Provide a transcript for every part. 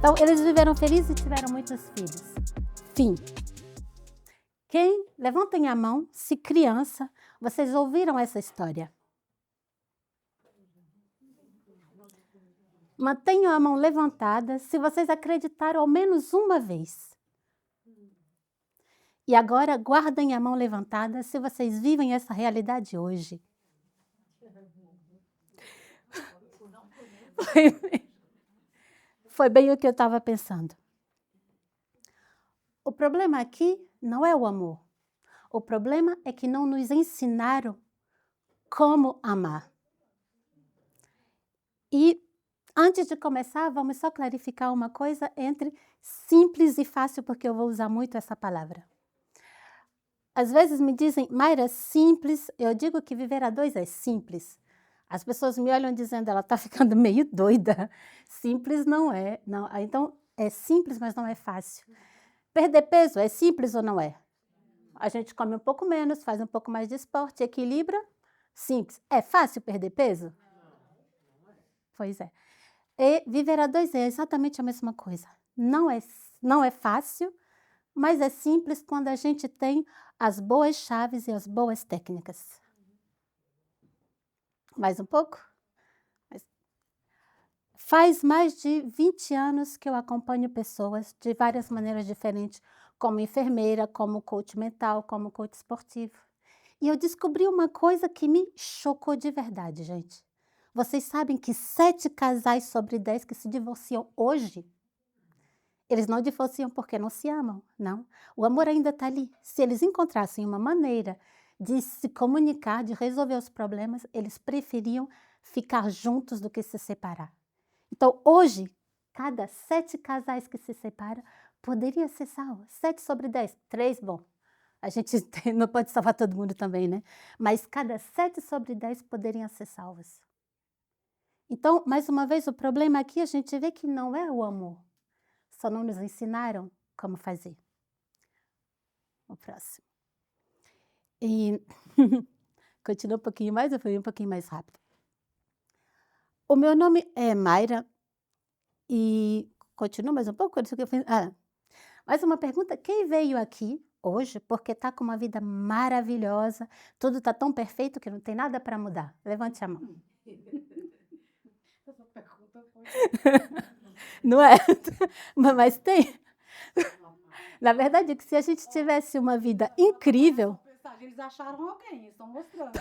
Então, eles viveram felizes e tiveram muitos filhos. Fim. Levantem a mão, se criança, vocês ouviram essa história. Mantenham a mão levantada se vocês acreditaram ao menos uma vez. E agora, guardem a mão levantada se vocês vivem essa realidade hoje. Foi bem o que eu estava pensando. O problema aqui não é o amor. O problema é que não nos ensinaram como amar. E antes de começar, vamos só clarificar uma coisa entre simples e fácil, porque eu vou usar muito essa palavra. Às vezes me dizem, Mayra, simples, eu digo que viver a dois é simples. As pessoas me olham dizendo, ela está ficando meio doida. Simples não é. Não. Então, é simples, mas não é fácil. Perder peso é simples ou não é? A gente come um pouco menos, faz um pouco mais de esporte, equilibra. Simples. É fácil perder peso? Pois é. E viver a dois é exatamente a mesma coisa. Não é fácil, mas é simples quando a gente tem as boas chaves e as boas técnicas. Mais um pouco? Faz mais de 20 anos que eu acompanho pessoas de várias maneiras diferentes, como enfermeira, como coach mental, como coach esportivo. E eu descobri uma coisa que me chocou de verdade, gente. Vocês sabem que 7 casais sobre 10 que se divorciam hoje, eles não divorciam porque não se amam, não. O amor ainda está ali. Se eles encontrassem uma maneira de se comunicar, de resolver os problemas, eles preferiam ficar juntos do que se separar. Então, hoje, cada 7 casais que se separam poderia ser salvo. 7 sobre 10, 3, bom. A gente não pode salvar todo mundo também, né? Mas cada 7 sobre 10 poderiam ser salvos. Então, mais uma vez, o problema aqui a gente vê que não é o amor. Só não nos ensinaram como fazer. O próximo. E continua um pouquinho mais, eu fui um pouquinho mais rápido. O meu nome é Mayra e continua mais um pouco? Mais uma pergunta. Quem veio aqui hoje porque está com uma vida maravilhosa, tudo está tão perfeito que não tem nada para mudar? Levante a mão. Essa pergunta foi... Não é? Mas tem. Na verdade, é que se a gente tivesse uma vida incrível... Eles acharam alguém, estão mostrando.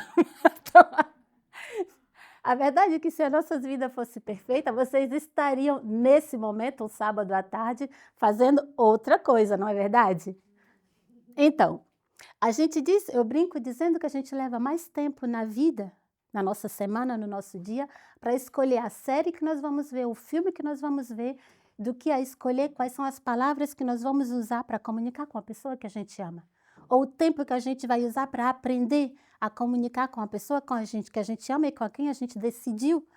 A verdade é que se a nossa vida fosse perfeita, vocês estariam, nesse momento, um sábado à tarde, fazendo outra coisa, não é verdade? Então, eu brinco dizendo que a gente leva mais tempo na vida, na nossa semana, no nosso dia, para escolher a série que nós vamos ver, o filme que nós vamos ver, do que a escolher quais são as palavras que nós vamos usar para comunicar com a pessoa que a gente ama. Ou o tempo que a gente vai usar para aprender a comunicar com a pessoa que a gente ama e com quem a gente decidiu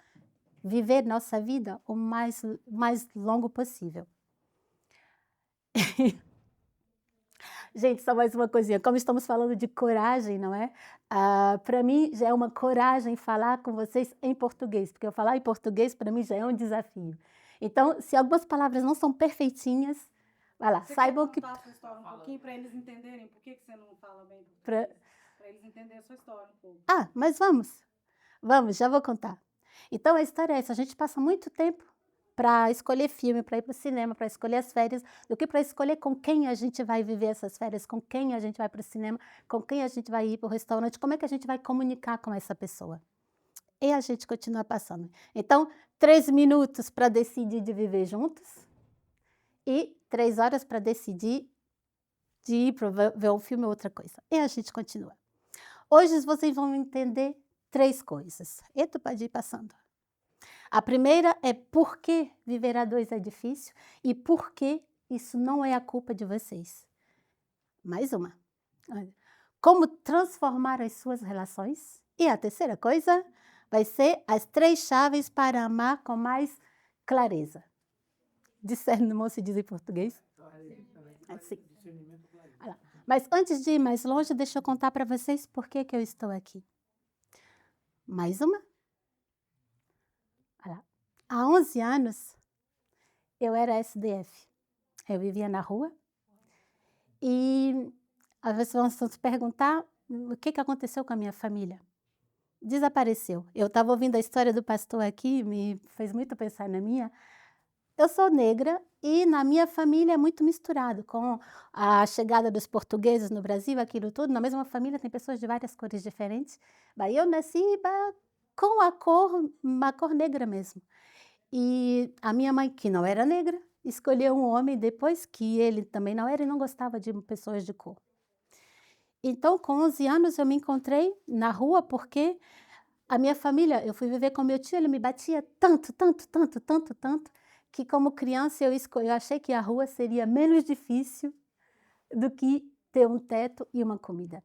viver nossa vida o mais longo possível. Gente, só mais uma coisinha. Como estamos falando de coragem, não é? Para mim, já é uma coragem falar com vocês em português, porque eu falar em português, para mim, já é um desafio. Então, se algumas palavras não são perfeitinhas, vai lá, saibam que... Você quer contar a sua história um pouquinho para eles entenderem? Por que você não fala bem português? Para eles entenderem a sua história um pouco. Mas vamos, já vou contar. Então, a história é essa, a gente passa muito tempo para escolher filme, para ir para o cinema, para escolher as férias, do que para escolher com quem a gente vai viver essas férias, com quem a gente vai para o cinema, com quem a gente vai ir para o restaurante, como é que a gente vai comunicar com essa pessoa. E a gente continua passando. Então, 3 minutos para decidir de viver juntos e 3 horas para decidir de ir para ver um filme ou outra coisa. E a gente continua. Hoje vocês vão entender 3 coisas. E tu pode ir passando. A primeira é por que viver a dois é difícil e por que isso não é a culpa de vocês. Mais uma. Como transformar as suas relações. E a terceira coisa vai ser as 3 chaves para amar com mais clareza. Discernimento se diz em português? Sim. Mas antes de ir mais longe, deixa eu contar para vocês por que eu estou aqui. Mais uma. Há 11 anos, eu era SDF. Eu vivia na rua e às vezes vão se perguntar o que aconteceu com a minha família. Desapareceu. Eu estava ouvindo a história do pastor aqui, me fez muito pensar na minha. Eu sou negra e na minha família é muito misturado, com a chegada dos portugueses no Brasil, aquilo tudo. Na mesma família tem pessoas de várias cores diferentes. Eu nasci com uma cor negra mesmo. E a minha mãe, que não era negra, escolheu um homem depois que ele também não era e não gostava de pessoas de cor. Então, com 11 anos, eu me encontrei na rua porque a minha família, eu fui viver com meu tio, ele me batia tanto, que como criança eu achei que a rua seria menos difícil do que ter um teto e uma comida.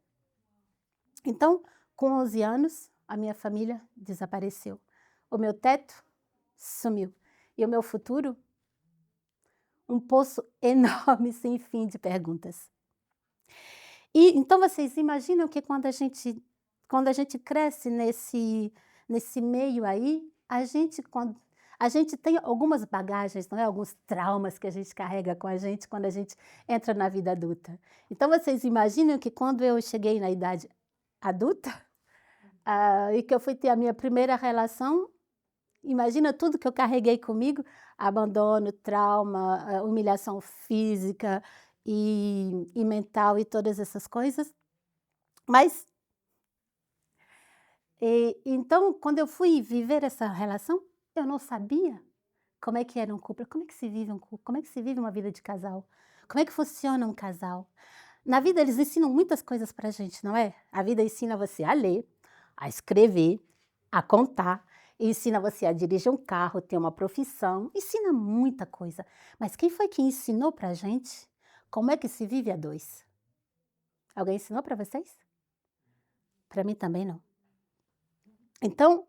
Então, com 11 anos, a minha família desapareceu. O meu teto sumiu. E o meu futuro? Um poço enorme, sem fim de perguntas. E então vocês imaginam que quando a gente cresce nesse meio aí, a gente tem algumas bagagens, não é? Alguns traumas que a gente carrega com a gente quando a gente entra na vida adulta. Então vocês imaginam que quando eu cheguei na idade adulta, e que eu fui ter a minha primeira relação, imagina tudo que eu carreguei comigo, abandono, trauma, humilhação física e mental e todas essas coisas. Mas, então, quando eu fui viver essa relação, eu não sabia como é que era um couple, como é que se vive um couple, como é que se vive uma vida de casal, como é que funciona um casal. Na vida eles ensinam muitas coisas pra gente, não é? A vida ensina você a ler, a escrever, a contar, ensina você a dirigir um carro, ter uma profissão, ensina muita coisa. Mas quem foi que ensinou pra gente como é que se vive a dois? Alguém ensinou pra vocês? Pra mim também não. Então,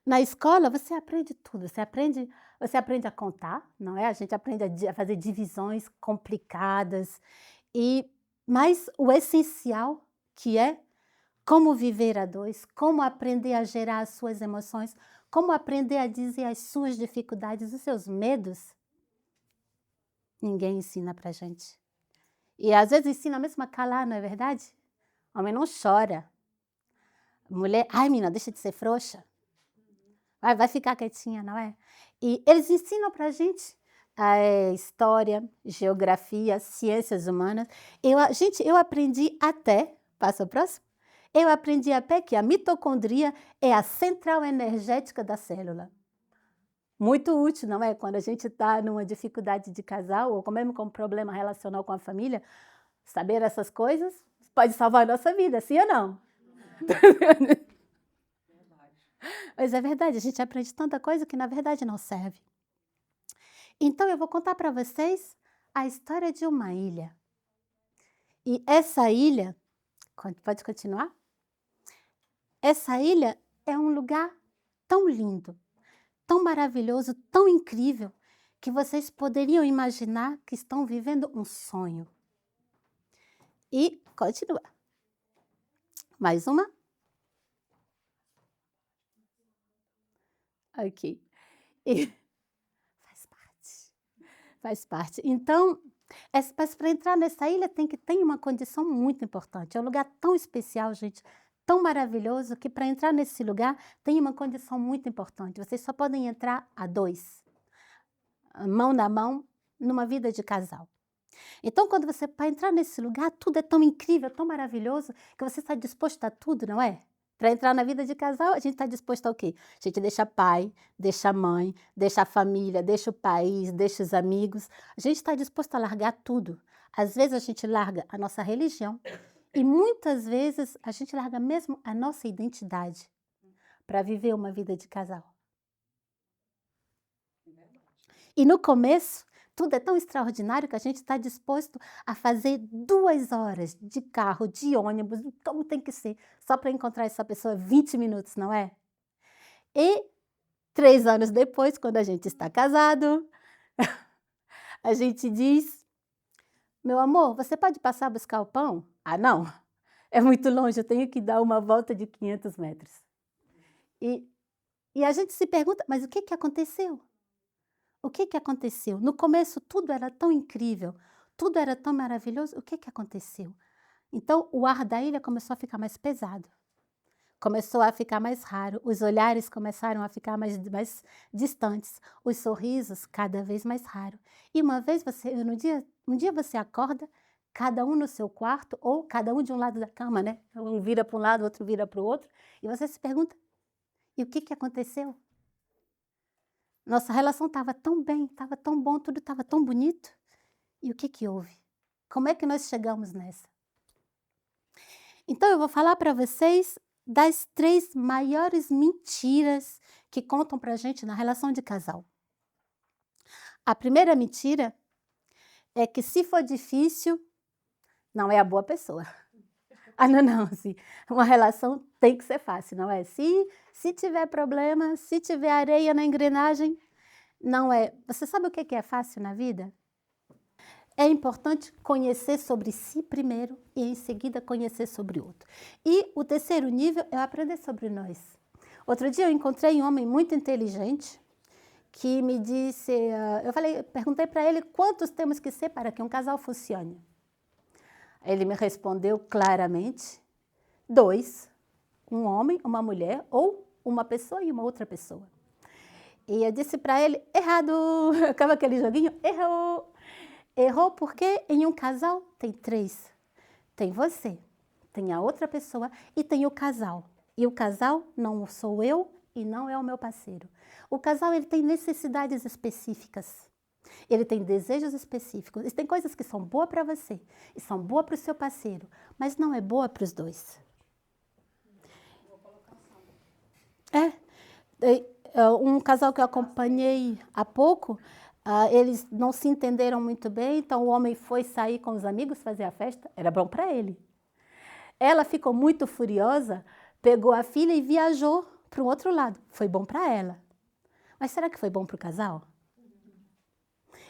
na escola você aprende tudo, você aprende a contar, não é? A gente aprende a fazer divisões complicadas, mas o essencial que é como viver a dois, como aprender a gerar as suas emoções, como aprender a dizer as suas dificuldades, os seus medos, ninguém ensina pra gente. E às vezes ensina mesmo a calar, não é verdade? Homem não chora. Mulher, ai menina, deixa de ser frouxa. Vai ficar quietinha, não é? E eles ensinam pra gente história, geografia, ciências humanas. Eu aprendi até, passa o próximo? Eu aprendi até que a mitocondria é a central energética da célula. Muito útil, não é? Quando a gente está numa dificuldade de casal ou mesmo com um problema relacional com a família, saber essas coisas pode salvar a nossa vida, sim ou não? Mas é verdade, a gente aprende tanta coisa que na verdade não serve. Então eu vou contar para vocês a história de uma ilha. E essa ilha, pode continuar? Essa ilha é um lugar tão lindo, tão maravilhoso, tão incrível, que vocês poderiam imaginar que estão vivendo um sonho. E continua. Mais uma. Ok. E faz parte. Então, mas para entrar nessa ilha tem uma condição muito importante. É um lugar tão especial, gente, tão maravilhoso, que para entrar nesse lugar tem uma condição muito importante. Vocês só podem entrar a dois, mão na mão, numa vida de casal. Então, para entrar nesse lugar, tudo é tão incrível, tão maravilhoso, que você está disposto a tudo, não é? Para entrar na vida de casal, a gente está disposto ao quê? A gente deixa pai, deixa mãe, deixa a família, deixa o país, deixa os amigos. A gente está disposto a largar tudo. Às vezes a gente larga a nossa religião e muitas vezes a gente larga mesmo a nossa identidade para viver uma vida de casal. E no começo, tudo é tão extraordinário que a gente está disposto a fazer 2 horas de carro, de ônibus, como tem que ser, só para encontrar essa pessoa 20 minutos, não é? E 3 anos depois, quando a gente está casado, a gente diz, meu amor, você pode passar a buscar o pão? Ah, não, é muito longe, eu tenho que dar uma volta de 500 metros. E a gente se pergunta, mas o que aconteceu? o que que aconteceu? No começo tudo era tão incrível, tudo era tão maravilhoso, o que que aconteceu? Então o ar da ilha começou a ficar mais pesado, começou a ficar mais raro, os olhares começaram a ficar mais distantes, os sorrisos cada vez mais raros. E uma vez um dia você acorda, cada um no seu quarto, ou cada um de um lado da cama, né? Um vira para um lado, outro vira para o outro, e você se pergunta, e o que que aconteceu? Nossa relação estava tão bem, estava tão bom, tudo estava tão bonito. E o que que houve? Como é que nós chegamos nessa? Então eu vou falar para vocês das 3 maiores mentiras que contam pra gente na relação de casal. A primeira mentira é que se for difícil, não é a boa pessoa. Ah, não, assim, uma relação tem que ser fácil, não é? Se tiver problema, se tiver areia na engrenagem, não é. Você sabe o que é fácil na vida? É importante conhecer sobre si primeiro e em seguida conhecer sobre o outro. E o terceiro nível é aprender sobre nós. Outro dia eu encontrei um homem muito inteligente que me disse, perguntei para ele quantos temos que ser para que um casal funcione. Ele me respondeu claramente, 2, um homem, uma mulher, ou uma pessoa e uma outra pessoa. E eu disse para ele, errado, acaba aquele joguinho, errou. Errou porque em um casal tem 3. Tem você, tem a outra pessoa e tem o casal. E o casal não sou eu e não é o meu parceiro. O casal ele tem necessidades específicas. Ele tem desejos específicos. E tem coisas que são boas para você e são boas para o seu parceiro, mas não é boa para os dois. Um casal que eu acompanhei há pouco, eles não se entenderam muito bem, então o homem foi sair com os amigos fazer a festa, era bom para ele. Ela ficou muito furiosa, pegou a filha e viajou para o outro lado. Foi bom para ela. Mas será que foi bom para o casal?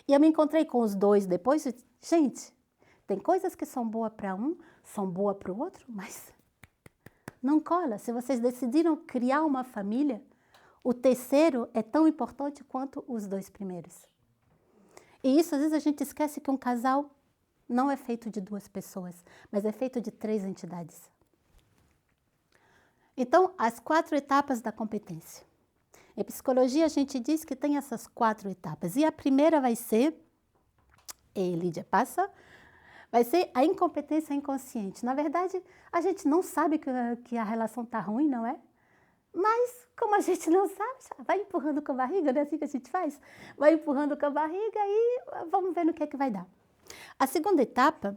E eu me encontrei com os dois depois e disse, gente, tem coisas que são boas para um, são boas para o outro, mas não cola. Se vocês decidiram criar uma família, o terceiro é tão importante quanto os 2 primeiros. E isso, às vezes, a gente esquece que um casal não é feito de 2 pessoas, mas é feito de 3 entidades. Então, as 4 etapas da competência. Em psicologia, a gente diz que tem essas 4 etapas. E a primeira vai ser, Lídia passa, vai ser a incompetência inconsciente. Na verdade, a gente não sabe que a relação está ruim, não é? Mas, como a gente não sabe, vai empurrando com a barriga, não é assim que a gente faz? Vai empurrando com a barriga e vamos ver no que é que vai dar. A segunda etapa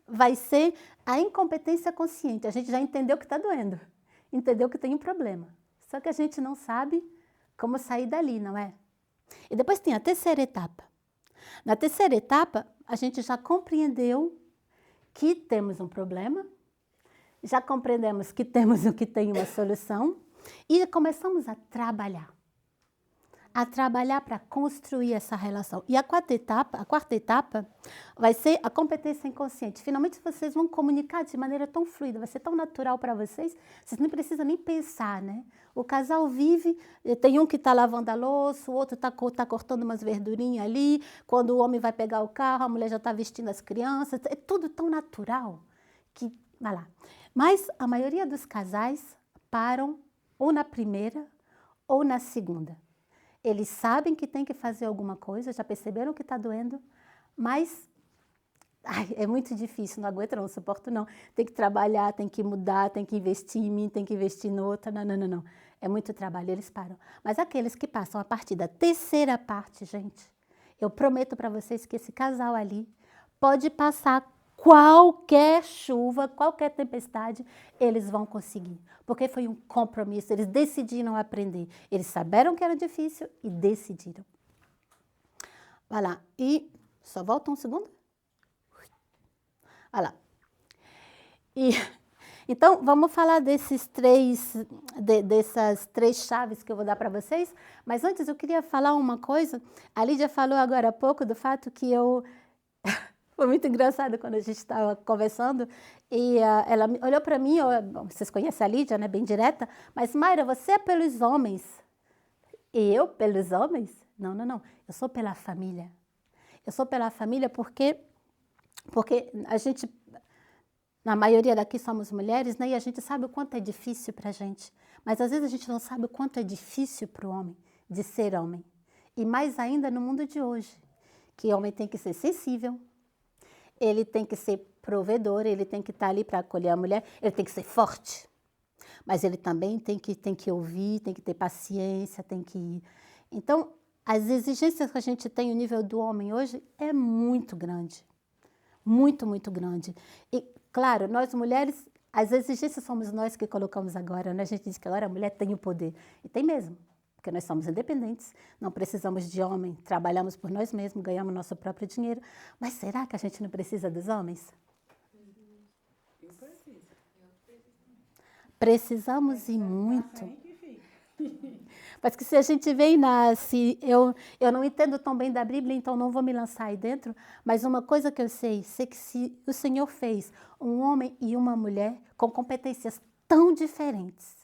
vai ser a incompetência consciente. A gente já entendeu que está doendo, entendeu que tem um problema. Só que a gente não sabe como sair dali, não é? E depois tem a terceira etapa. Na terceira etapa, a gente já compreendeu que temos um problema, já compreendemos que temos o que tem uma solução e começamos a trabalhar para construir essa relação. E a quarta etapa vai ser a competência inconsciente. Finalmente vocês vão comunicar de maneira tão fluida, vai ser tão natural para vocês, vocês não precisam nem pensar, né? O casal vive, tem um que está lavando a louça, o outro está cortando umas verdurinhas ali, quando o homem vai pegar o carro, a mulher já está vestindo as crianças, é tudo tão natural que, vai lá. Mas a maioria dos casais param ou na primeira ou na segunda. Eles sabem que tem que fazer alguma coisa, já perceberam que está doendo, mas é muito difícil, não aguento não suporto não. Tem que trabalhar, tem que mudar, tem que investir em mim, tem que investir no outro, não. É muito trabalho, eles param. Mas aqueles que passam a partir da terceira parte, gente, eu prometo para vocês que esse casal ali pode passar qualquer chuva, qualquer tempestade, eles vão conseguir. Porque foi um compromisso, eles decidiram aprender. Eles souberam que era difícil e decidiram. Vai lá. E só volta um segundo. Vai lá. Então, vamos falar dessas 3 chaves que eu vou dar para vocês. Mas antes eu queria falar uma coisa. A Lídia falou agora há pouco do fato que eu... Foi muito engraçado quando a gente estava conversando e ela olhou para mim, vocês conhecem a Lídia, né, bem direta, mas Mayra, você é pelos homens e eu pelos homens? Não, não, não. Eu sou pela família. Eu sou pela família porque a gente, na maioria daqui somos mulheres, né? E a gente sabe o quanto é difícil para a gente. Mas às vezes a gente não sabe o quanto é difícil para o homem de ser homem. E mais ainda no mundo de hoje, que o homem tem que ser sensível, ele tem que ser provedor, ele tem que estar ali para acolher a mulher, ele tem que ser forte. Mas ele também tem que ouvir, tem que ter paciência, tem que... Então, as exigências que a gente tem, o nível do homem hoje é muito grande. Muito, muito grande. E, claro, nós mulheres, as exigências somos nós que colocamos agora, né? A gente diz que agora a mulher tem o poder. E tem mesmo, porque nós somos independentes, não precisamos de homem, trabalhamos por nós mesmos, ganhamos nosso próprio dinheiro. Mas será que a gente não precisa dos homens? Eu preciso. Precisamos e muito. Mas que se a gente vem e nasce, eu não entendo tão bem da Bíblia, então não vou me lançar aí dentro, mas uma coisa que eu sei que se o Senhor fez um homem e uma mulher com competências tão diferentes,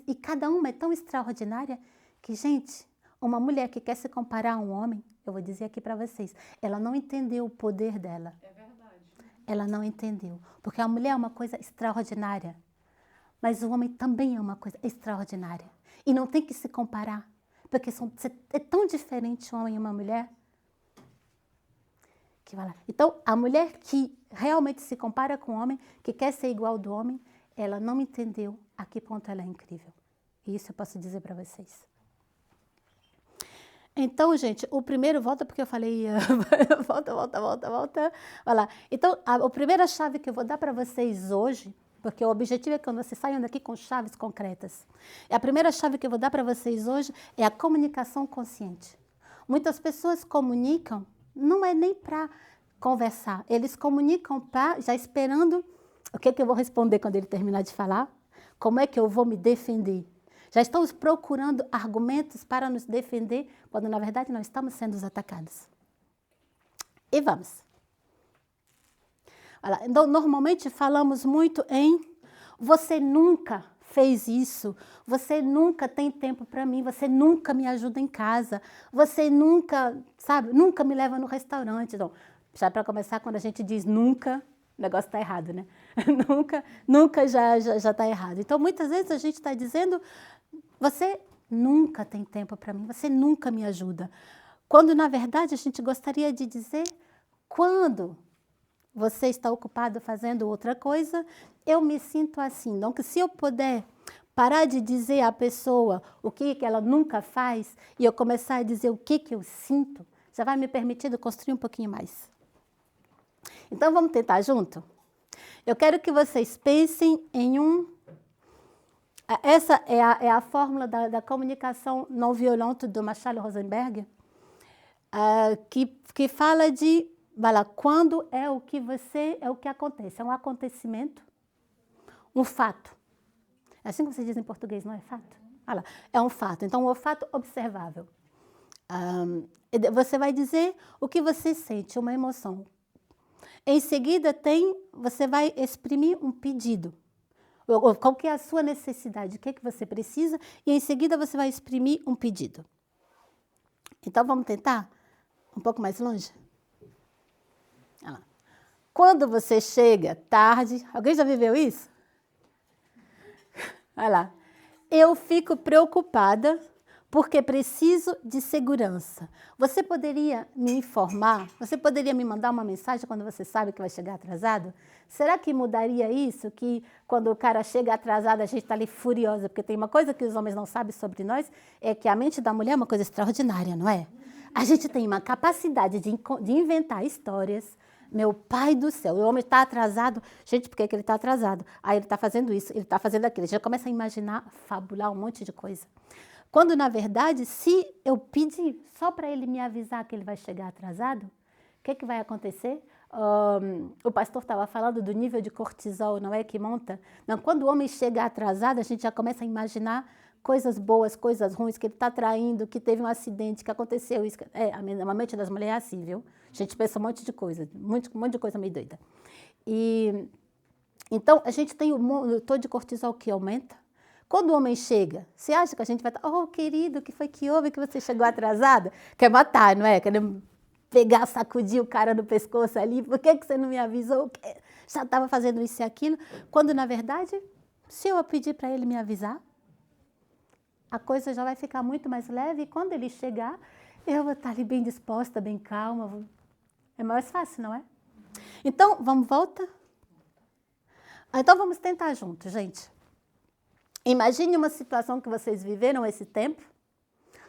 e cada uma é tão extraordinária, que, gente, uma mulher que quer se comparar a um homem, eu vou dizer aqui para vocês, ela não entendeu o poder dela. É verdade. Ela não entendeu, porque a mulher é uma coisa extraordinária. Mas o homem também é uma coisa extraordinária. E não tem que se comparar. Porque é tão diferente um homem e uma mulher. Que vai lá. Então, a mulher que realmente se compara com o homem, que quer ser igual do homem, ela não entendeu a que ponto ela é incrível. E isso eu posso dizer para vocês. Então, gente, o primeiro... Volta porque eu falei... volta. Vai lá. Então, a primeira chave que eu vou dar para vocês hoje... Porque o objetivo é que vocês saiam daqui com chaves concretas. A primeira chave que eu vou dar para vocês hoje é a comunicação consciente. Muitas pessoas comunicam, não é nem para conversar, eles comunicam já esperando o que eu vou responder quando ele terminar de falar, como é que eu vou me defender. Já estamos procurando argumentos para nos defender, quando na verdade nós estamos sendo atacados. E vamos. Então, normalmente falamos muito em você nunca fez isso, você nunca tem tempo para mim, você nunca me ajuda em casa, você nunca, sabe, nunca me leva no restaurante. Então, já para começar, quando a gente diz nunca, o negócio está errado, né? nunca já está errado. Então, muitas vezes a gente está dizendo, você nunca tem tempo para mim, você nunca me ajuda. Quando, na verdade, a gente gostaria de dizer, quando você está ocupado fazendo outra coisa, eu me sinto assim. Então, se eu puder parar de dizer à pessoa o que ela nunca faz e eu começar a dizer o que eu sinto, já vai me permitir construir um pouquinho mais. Então, vamos tentar junto? Eu quero que vocês pensem em Essa é a fórmula da comunicação não violenta do Marshall Rosenberg, que fala de... Vai lá, quando é o que acontece? É um acontecimento, um fato. É assim que você diz em português, não é fato? Vai lá, é um fato. Então, um fato observável. Você vai dizer o que você sente, uma emoção. Em seguida, você vai exprimir um pedido. Qual que é a sua necessidade? O que é que você precisa? E em seguida, você vai exprimir um pedido. Então, vamos tentar? Um pouco mais longe? Quando você chega tarde, alguém já viveu isso? Olha lá. Eu fico preocupada porque preciso de segurança. Você poderia me informar? Você poderia me mandar uma mensagem quando você sabe que vai chegar atrasado? Será que mudaria isso? Que quando o cara chega atrasado, a gente está ali furiosa? Porque tem uma coisa que os homens não sabem sobre nós, é que a mente da mulher é uma coisa extraordinária, não é? A gente tem uma capacidade de inventar histórias. Meu pai do céu, o homem está atrasado. Gente, por que ele está atrasado? Aí ele está fazendo isso, ele está fazendo aquilo. A gente já começa a imaginar, fabular um monte de coisa. Quando, na verdade, se eu pedir só para ele me avisar que ele vai chegar atrasado, o que vai acontecer? O pastor estava falando do nível de cortisol, não é, que monta? Não, quando o homem chega atrasado, a gente já começa a imaginar coisas boas, coisas ruins, que ele está traindo, que teve um acidente, que aconteceu isso. A mente das mulheres é assim, viu? A gente pensa um monte de coisa, um monte de coisa meio doida. Então, a gente tem o tom de cortisol que aumenta. Quando o homem chega, você acha que a gente vai estar, oh, querido, o que foi que houve que você chegou atrasada? Quer matar, não é? Quer pegar, sacudir o cara no pescoço ali, por que você não me avisou? Já estava fazendo isso e aquilo. Quando, na verdade, se eu pedir para ele me avisar, a coisa já vai ficar muito mais leve e quando ele chegar, eu vou estar ali bem disposta, bem calma. É mais fácil, não é? Então, vamos voltar? Então, vamos tentar juntos, gente. Imagine uma situação que vocês viveram esse tempo.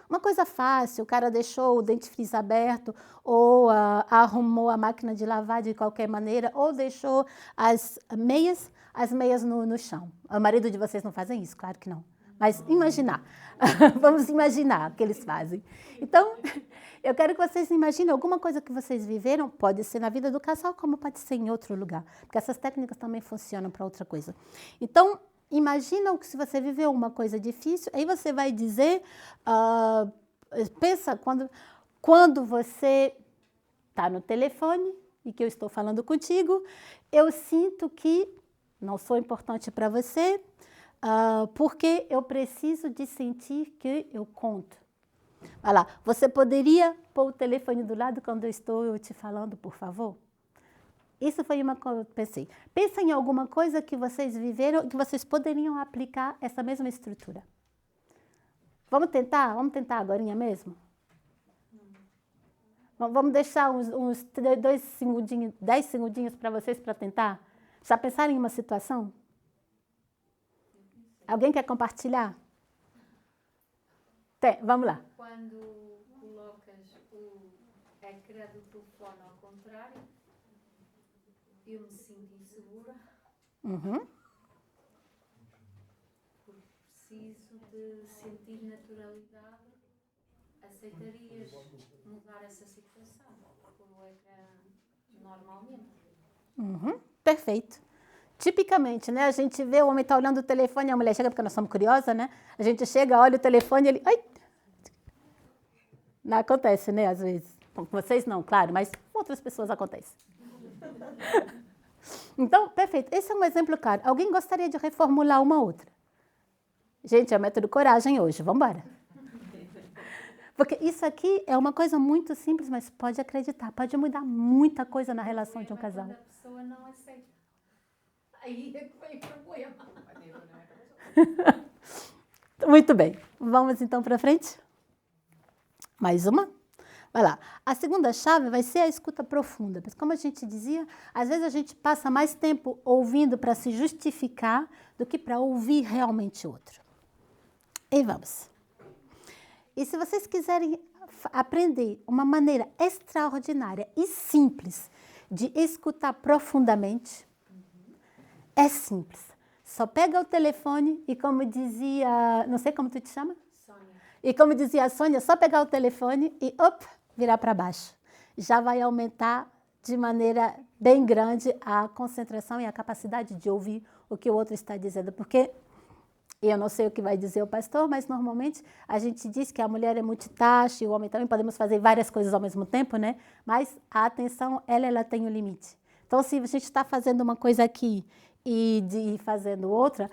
Uma coisa fácil, o cara deixou o dentifrício aberto, ou arrumou a máquina de lavar de qualquer maneira, ou deixou as meias no chão. O marido de vocês não fazem isso? Claro que não. Mas imaginar. Vamos imaginar que eles fazem. Então, eu quero que vocês imaginem alguma coisa que vocês viveram, pode ser na vida do casal, como pode ser em outro lugar. Porque essas técnicas também funcionam para outra coisa. Então, imagina que se você viveu uma coisa difícil, aí você vai dizer, pensa quando você está no telefone e que eu estou falando contigo, eu sinto que não sou importante para você, porque eu preciso de sentir que eu conto. Olha lá, você poderia pôr o telefone do lado quando eu estou te falando, por favor? Isso foi uma coisa que eu pensei. Pensa em alguma coisa que vocês viveram, que vocês poderiam aplicar essa mesma estrutura. Vamos tentar? Vamos tentar agora mesmo? Vamos deixar uns 2 segundinhos, 10 segundinhos para vocês para tentar? Já pensaram em uma situação? Alguém quer compartilhar? Vamos lá. Quando colocas o ecrã do telefone ao contrário, eu me sinto insegura. Porque preciso de sentir naturalidade. Aceitarias mudar essa situação por o ecrã normalmente? Perfeito. Tipicamente, né? A gente vê o homem está olhando o telefone, a mulher chega, porque nós somos curiosas, né? A gente chega, olha o telefone e ele... Ai! Não acontece, né? Às vezes. Com vocês não, claro, mas com outras pessoas acontece. Então, perfeito. Esse é um exemplo claro. Alguém gostaria de reformular uma outra? Gente, é o método coragem hoje. Vamos embora. Porque isso aqui é uma coisa muito simples, mas pode acreditar, pode mudar muita coisa na relação de um casal. Quando a pessoa não aceita. Aí é que vem o problema. Muito bem. Vamos então para frente? Mais uma? Vai lá. A segunda chave vai ser a escuta profunda. Mas como a gente dizia, às vezes a gente passa mais tempo ouvindo para se justificar do que para ouvir realmente o outro. E vamos. E se vocês quiserem aprender uma maneira extraordinária e simples de escutar profundamente, é simples. Só pega o telefone e como dizia, não sei como tu te chama? Sônia. E como dizia a Sônia, só pegar o telefone e virar para baixo. Já vai aumentar de maneira bem grande a concentração e a capacidade de ouvir o que o outro está dizendo. Porque eu não sei o que vai dizer o pastor, mas normalmente a gente diz que a mulher é multitask, o homem também, podemos fazer várias coisas ao mesmo tempo, né? Mas a atenção, ela tem um limite. Então, se a gente está fazendo uma coisa aqui e fazendo outra,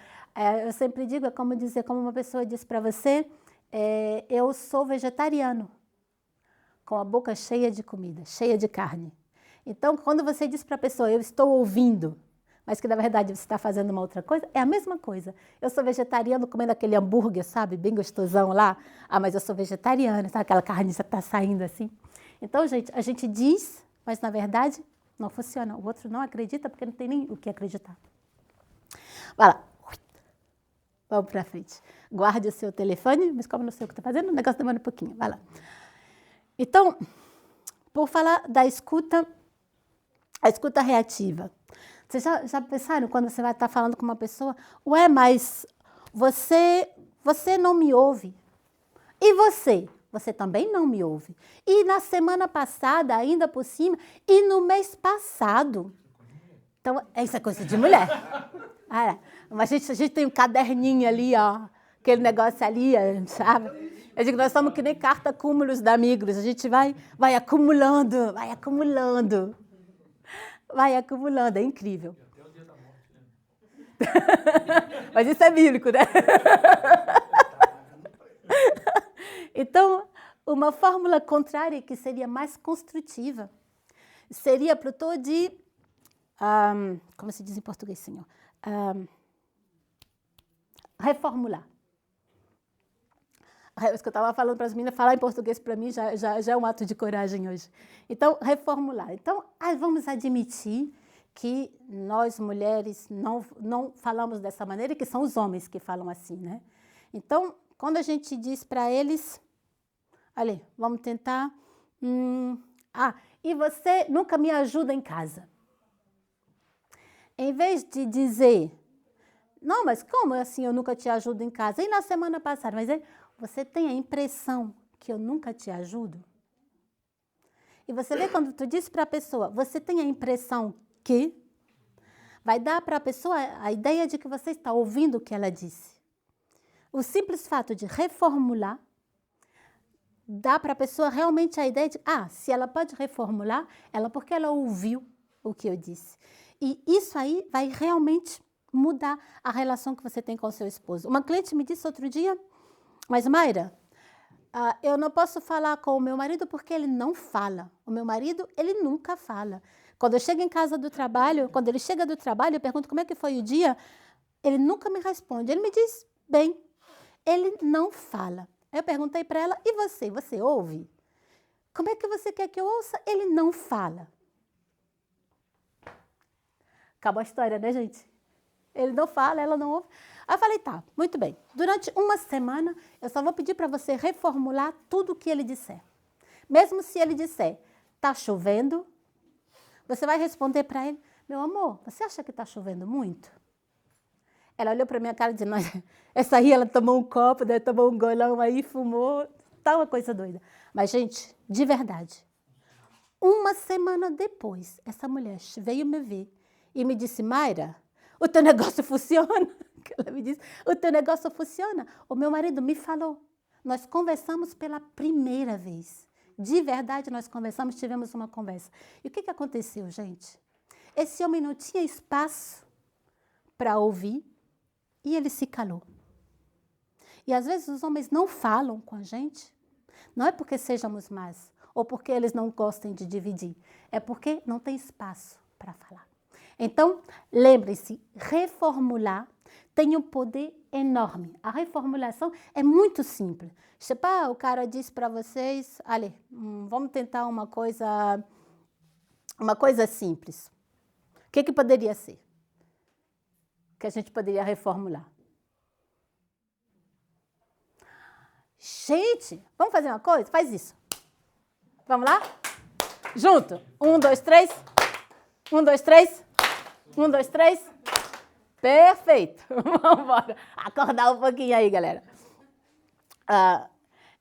eu sempre digo, é como dizer, como uma pessoa disse para você, eu sou vegetariano, com a boca cheia de comida, cheia de carne. Então, quando você diz para a pessoa, eu estou ouvindo, mas que na verdade você está fazendo uma outra coisa, é a mesma coisa. Eu sou vegetariano comendo aquele hambúrguer, sabe, bem gostosão lá. Mas eu sou vegetariana, sabe, aquela carne já está saindo assim. Então, gente, a gente diz, mas na verdade não funciona. O outro não acredita porque não tem nem o que acreditar. Vai lá. Vamos para frente. Guarde o seu telefone, mas como não sei o que está fazendo, o negócio demora um pouquinho. Vai lá. Então, por falar da escuta, a escuta reativa. Vocês já pensaram quando você vai estar falando com uma pessoa, ué, mas você não me ouve. E você? Você também não me ouve. E na semana passada, ainda por cima, e no mês passado. Então, isso é coisa de mulher. Mas a gente tem um caderninho ali, ó, aquele negócio ali, sabe? Eu digo, nós somos que nem carta cúmulos da Migros. A gente vai acumulando, vai acumulando. Vai acumulando, é incrível. Mas isso é bíblico, né? Então, uma fórmula contrária que seria mais construtiva seria plutôt de, como se diz em português, senhor? Reformular. É isso que eu estava falando para as meninas, falar em português para mim já é um ato de coragem hoje. Então, reformular. Então, vamos admitir que nós, mulheres, não falamos dessa maneira e que são os homens que falam assim, né? Então, quando a gente diz para eles, olha, vamos tentar... e você nunca me ajuda em casa. Em vez de dizer, não, mas como assim eu nunca te ajudo em casa? E na semana passada, mas você tem a impressão que eu nunca te ajudo? E você vê quando tu diz para a pessoa, você tem a impressão que... Vai dar para a pessoa a ideia de que você está ouvindo o que ela disse. O simples fato de reformular dá para a pessoa realmente a ideia de, se ela pode reformular, porque ela ouviu o que eu disse. E isso aí vai realmente mudar a relação que você tem com o seu esposo. Uma cliente me disse outro dia, mas Mayra, eu não posso falar com o meu marido porque ele não fala. O meu marido, ele nunca fala. Quando eu chego em casa do trabalho, quando ele chega do trabalho, eu pergunto como é que foi o dia, ele nunca me responde. Ele me diz, bem, ele não fala. Eu perguntei para ela, e você? Você ouve? Como é que você quer que eu ouça? Ele não fala. Acabou a história, né, gente? Ele não fala, ela não ouve. Aí eu falei, tá, muito bem. Durante uma semana, eu só vou pedir para você reformular tudo o que ele disser. Mesmo se ele disser, tá chovendo, você vai responder para ele, meu amor, você acha que está chovendo muito? Ela olhou para minha cara e disse, essa aí ela tomou um copo, né, tomou um golão aí, fumou, tá uma coisa doida. Mas, gente, de verdade, uma semana depois, essa mulher veio me ver e me disse, Mayra, o teu negócio funciona. Ela me disse, o teu negócio funciona. O meu marido me falou. Nós conversamos pela primeira vez. De verdade, nós conversamos, tivemos uma conversa. E o que aconteceu, gente? Esse homem não tinha espaço para ouvir e ele se calou. E às vezes os homens não falam com a gente, não é porque sejamos más, ou porque eles não gostem de dividir, é porque não tem espaço para falar. Então, lembre-se, reformular tem um poder enorme. A reformulação é muito simples. Tipo, o cara diz para vocês, olha, vamos tentar uma coisa simples. O que poderia ser? Que a gente poderia reformular? Gente, vamos fazer uma coisa? Faz isso. Vamos lá? Junto. 1, 2, 3. 1, 2, 3. 1, 2, 3. Perfeito. Vamos embora. Acordar um pouquinho aí, galera.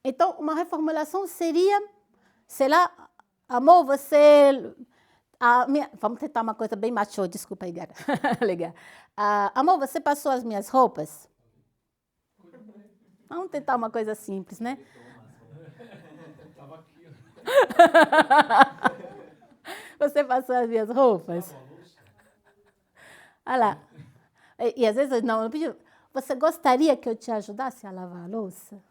Então, uma reformulação seria, sei lá, amor, você... vamos tentar uma coisa bem macho, desculpa aí, galera. Legal. Amor, você passou as minhas roupas? Vamos tentar uma coisa simples, né? Você passou as minhas roupas? Olha lá. E às vezes, não pedi. Você gostaria que eu te ajudasse a lavar a louça?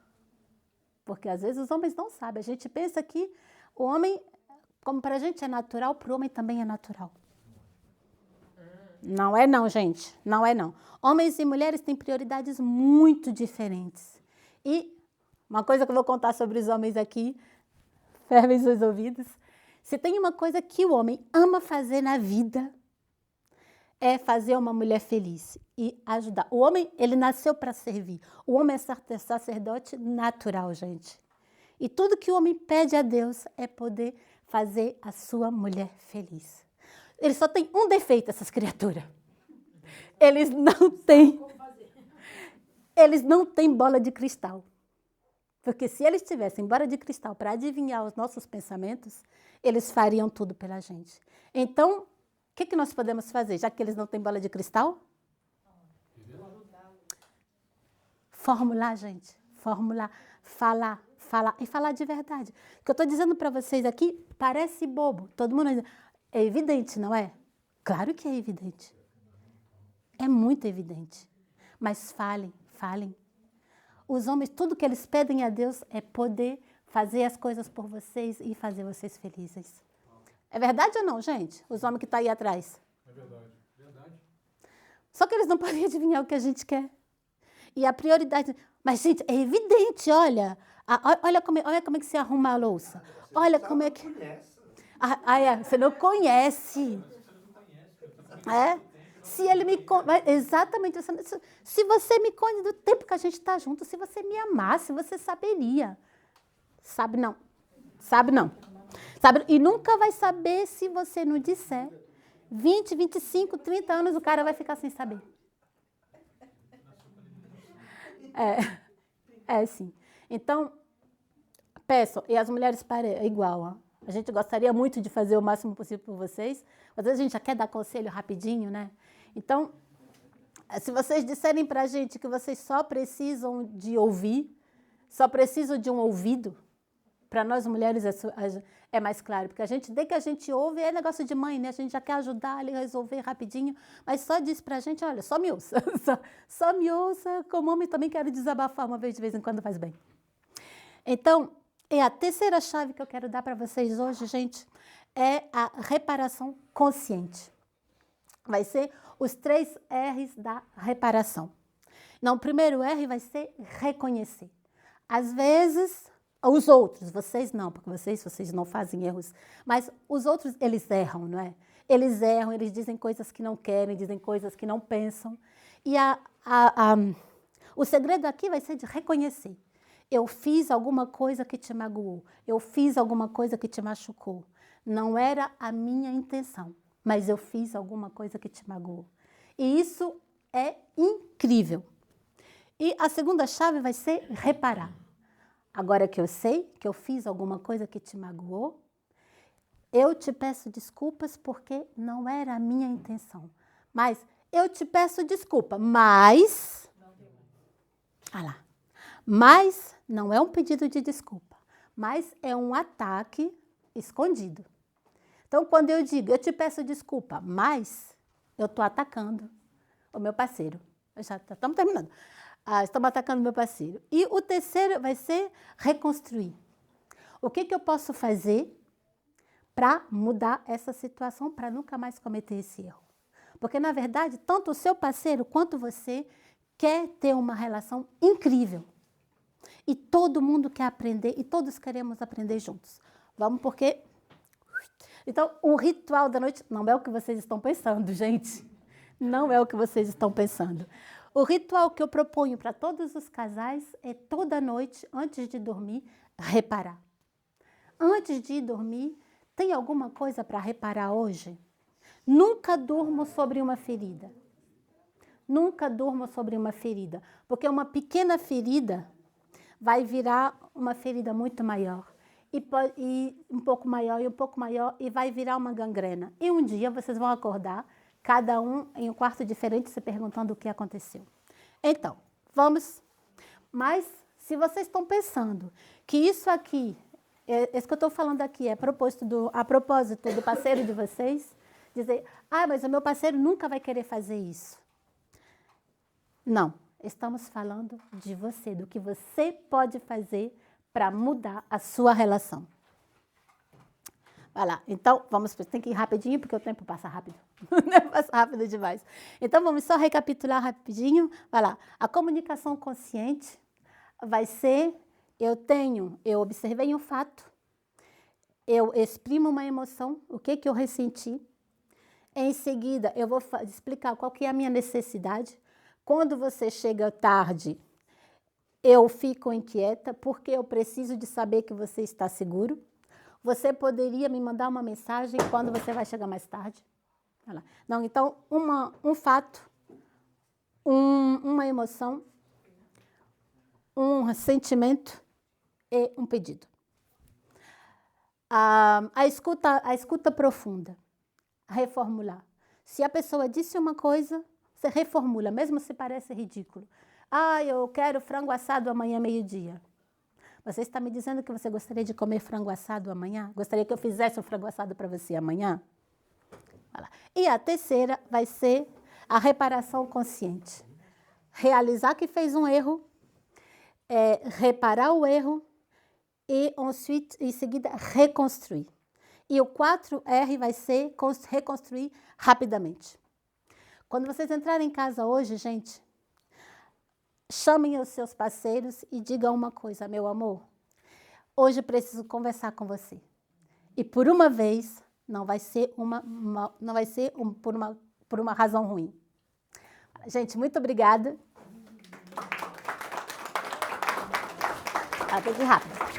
Porque às vezes os homens não sabem. A gente pensa que o homem, como para a gente é natural, para o homem também é natural. Não é não, gente. Não é não. Homens e mulheres têm prioridades muito diferentes. E uma coisa que eu vou contar sobre os homens aqui, fervem seus ouvidos. Se tem uma coisa que o homem ama fazer na vida, é fazer uma mulher feliz e ajudar. O homem, ele nasceu para servir. O homem é sacerdote natural, gente. E tudo que o homem pede a Deus é poder fazer a sua mulher feliz. Ele só tem um defeito, essas criaturas. Eles não têm bola de cristal. Porque se eles tivessem bola de cristal para adivinhar os nossos pensamentos, eles fariam tudo pela gente. Então, o que nós podemos fazer, já que eles não têm bola de cristal? Formular, gente. Formular. Falar. E falar de verdade. O que eu estou dizendo para vocês aqui parece bobo. Todo mundo diz, é evidente, não é? Claro que é evidente. É muito evidente. Mas falem. Os homens, tudo que eles pedem a Deus é poder fazer as coisas por vocês e fazer vocês felizes. É verdade ou não, gente? Os homens que estão aí atrás. É verdade. Verdade. Só que eles não podem adivinhar o que a gente quer. E a prioridade... Mas, gente, é evidente, olha. Olha como é que se arruma a louça. Olha como é que... Você não conhece. É? Se ele me... Exatamente. Se você me conhece do tempo que a gente está junto, se você me amasse, você saberia. Sabe não. Sabe não. Sabe? E nunca vai saber se você não disser. 20, 25, 30 anos o cara vai ficar sem saber. Sim. Então, peçam. E as mulheres é igual. Ó. A gente gostaria muito de fazer o máximo possível por vocês. Às vezes a gente já quer dar conselho rapidinho, né? Então, se vocês disserem pra gente que vocês só precisam de ouvir, só precisam de um ouvido, para nós mulheres é mais claro, porque desde que a gente ouve, é negócio de mãe, né? A gente já quer ajudar ali, resolver rapidinho, mas só diz pra gente, olha, só me ouça. Só me ouça, como homem também quero desabafar uma vez de vez em quando faz bem. Então, a terceira chave que eu quero dar para vocês hoje, gente, é a reparação consciente. Vai ser os 3 R's da reparação. Não, o primeiro R vai ser reconhecer. Às vezes... Os outros, vocês não, porque vocês não fazem erros. Mas os outros, eles erram, não é? Eles erram, eles dizem coisas que não querem, dizem coisas que não pensam. E o segredo aqui vai ser de reconhecer. Eu fiz alguma coisa que te magoou. Eu fiz alguma coisa que te machucou. Não era a minha intenção, mas eu fiz alguma coisa que te magoou. E isso é incrível. E a segunda chave vai ser reparar. Agora que eu sei que eu fiz alguma coisa que te magoou, eu te peço desculpas porque não era a minha intenção. Mas eu te peço desculpa, mas... Mas não é um pedido de desculpa, mas é um ataque escondido. Então, quando eu digo, eu te peço desculpa, mas eu estou atacando o meu parceiro. Já estamos terminando. Estamos atacando meu parceiro. E o terceiro vai ser reconstruir. O que eu posso fazer para mudar essa situação, para nunca mais cometer esse erro? Porque, na verdade, tanto o seu parceiro quanto você quer ter uma relação incrível. E todo mundo quer aprender e todos queremos aprender juntos. Vamos porque... Então, o ritual da noite não é o que vocês estão pensando, gente. Não é o que vocês estão pensando. O ritual que eu proponho para todos os casais é toda noite, antes de dormir, reparar. Antes de ir dormir, tem alguma coisa para reparar hoje? Nunca durmo sobre uma ferida. Nunca durmo sobre uma ferida, porque uma pequena ferida vai virar uma ferida muito maior. E um pouco maior, e um pouco maior, e vai virar uma gangrena. E um dia vocês vão acordar, cada um em um quarto diferente, se perguntando o que aconteceu. Então, vamos. Mas, se vocês estão pensando que isso aqui, isso que eu estou falando aqui, é a propósito do parceiro de vocês, dizer, mas o meu parceiro nunca vai querer fazer isso. Não, estamos falando de você, do que você pode fazer para mudar a sua relação. Vai lá. Então, tem que ir rapidinho, porque o tempo passa rápido. Passa rápido demais. Então, vamos só recapitular rapidinho. Vai lá. A comunicação consciente vai ser, eu observei um fato, eu exprimo uma emoção, o que eu ressenti. Em seguida, eu vou explicar qual que é a minha necessidade. Quando você chega tarde, eu fico inquieta, porque eu preciso de saber que você está seguro. Você poderia me mandar uma mensagem quando você vai chegar mais tarde? Não, então, um fato, uma emoção, um sentimento e um pedido. A escuta profunda, reformular. Se a pessoa disse uma coisa, você reformula, mesmo se parece ridículo. Eu quero frango assado amanhã meio-dia. Você está me dizendo que você gostaria de comer frango assado amanhã? Gostaria que eu fizesse um frango assado para você amanhã? E a terceira vai ser a reparação consciente. realizar que fez um erro, reparar o erro e, ensuite, em seguida, reconstruir. E o 4R vai ser reconstruir rapidamente. Quando vocês entrarem em casa hoje, gente, chamem os seus parceiros e digam uma coisa: meu amor, hoje eu preciso conversar com você. E por uma vez, não vai ser por uma razão ruim. Gente, muito obrigada. Tem que ir rápido.